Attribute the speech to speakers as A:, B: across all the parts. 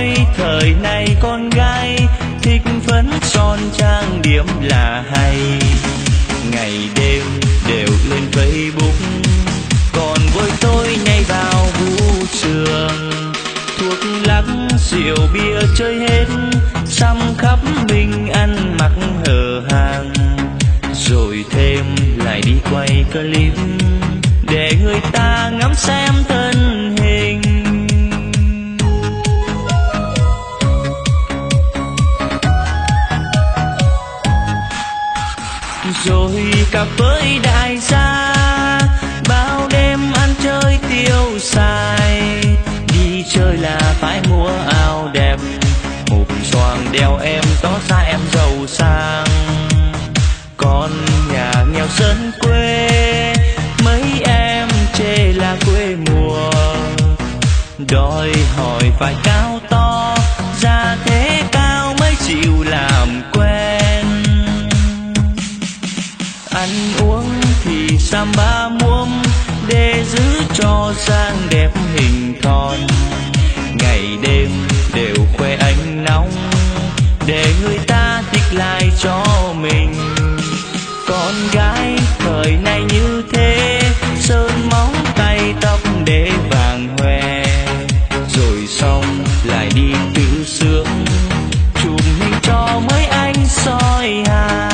A: nói thời này con gái thích phấn son trang điểm là hay, ngày đêm đều lên Facebook, còn với tôi nhảy vào vũ trường. Thuốc lắc rượu bia chơi hết, xăm khắp mình ăn mặc hở hàng, rồi thêm lại đi quay clip để người ta ngắm xem thân hình. Rồi cặp với đại gia bao đêm ăn chơi tiêu xài, đi chơi là phải mua áo đẹp, hộp xoàng đeo em tỏ ra em giàu sang. Còn nhà nghèo dân quê mấy em chê là quê mùa, đòi hỏi phải cao to ra thế cao mới chịu làm quen. Ăn uống thì samba muông để giữ cho dáng đẹp hình thon, ngày đêm đều khoe ánh nóng để người ta thích lại cho mình. Con gái thời này như thế, sơn móng tay tóc để vàng hoe, rồi xong lại đi tự sướng chụp hình cho mấy anh soi hàng.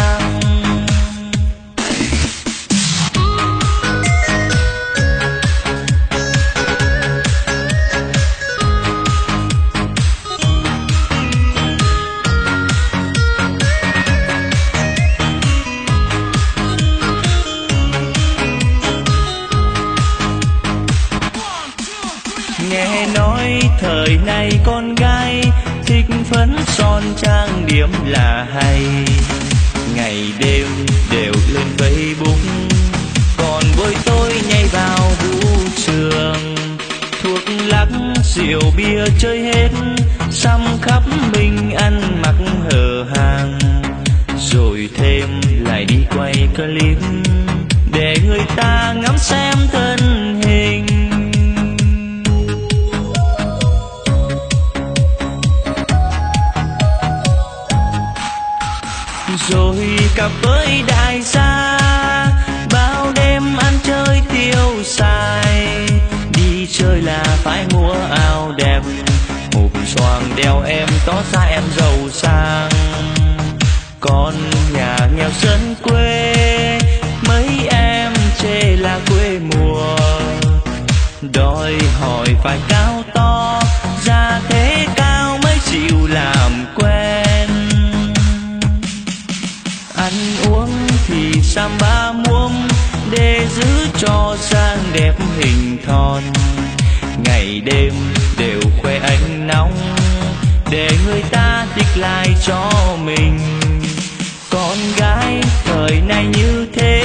A: Nghe nói thời này con gái thích phấn son trang điểm là hay, ngày đêm đều lên Facebook, còn với tôi nhảy vào vũ trường. Thuốc lắc rượu bia chơi hết, xăm khắp mình ăn mặc hở hàng, rồi thêm lại đi quay clip để người ta ngắm xem thân hình. Rồi cặp với đại gia bao đêm ăn chơi tiêu xài, đi chơi là phải mua áo đẹp, hộp xoàng đeo em tỏ ra em giàu sang. Còn nhà nghèo dân quê mấy em chê là quê mùa, đòi hỏi phải cao to ra thế cao mới chịu làm quen. Ăn uống thì samba muông để giữ cho dáng đẹp hình thon, ngày đêm đều khoe ánh nóng để người ta thích lại cho mình. Con gái thời này như thế,